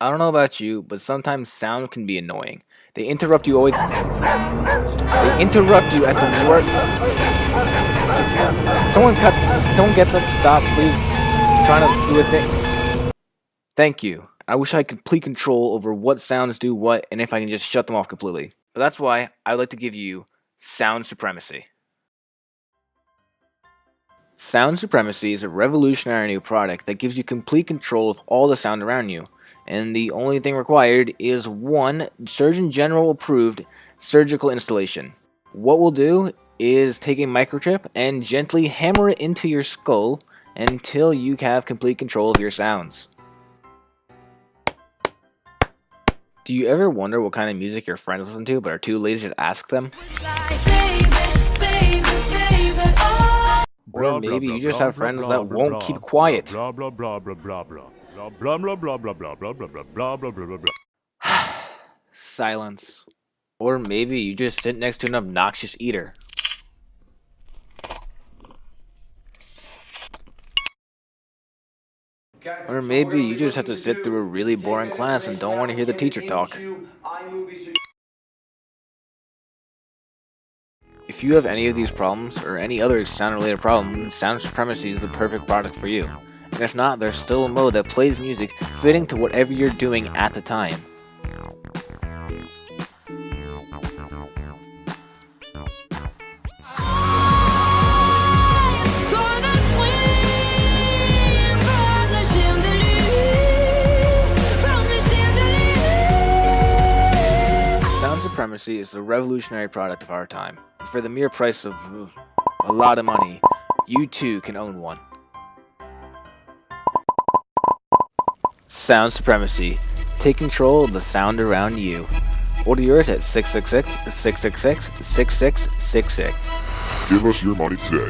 I don't know about you, but sometimes sound can be annoying. They interrupt you always. They interrupt you at the work. Someone get them to stop, please. I'm trying to do a thing. Thank you. I wish I had complete control over what sounds do what and if I can just shut them off completely. But that's why I would like to give you Sound Supremacy. Sound Supremacy is a revolutionary new product that gives you complete control of all the sound around you. And the only thing required is one Surgeon General approved surgical installation. What we'll do is take a microchip and gently hammer it into your skull until you have complete control of your sounds. Do you ever wonder what kind of music your friends listen to but are too lazy to ask them? Or maybe you just have friends that won't keep quiet. Silence. Or maybe you just sit next to an obnoxious eater. Or maybe you just have to sit through a really boring class and don't want to hear the teacher talk. If you have any of these problems, or any other sound-related problem, then Sound Supremacy is the perfect product for you. And if not, there's still a mode that plays music fitting to whatever you're doing at the time. Sound Supremacy is the revolutionary product of our time. And for the mere price of a lot of money, you too can own one. Sound Supremacy. Take control of the sound around you. Order yours at 666-666-6666. Give us your money today.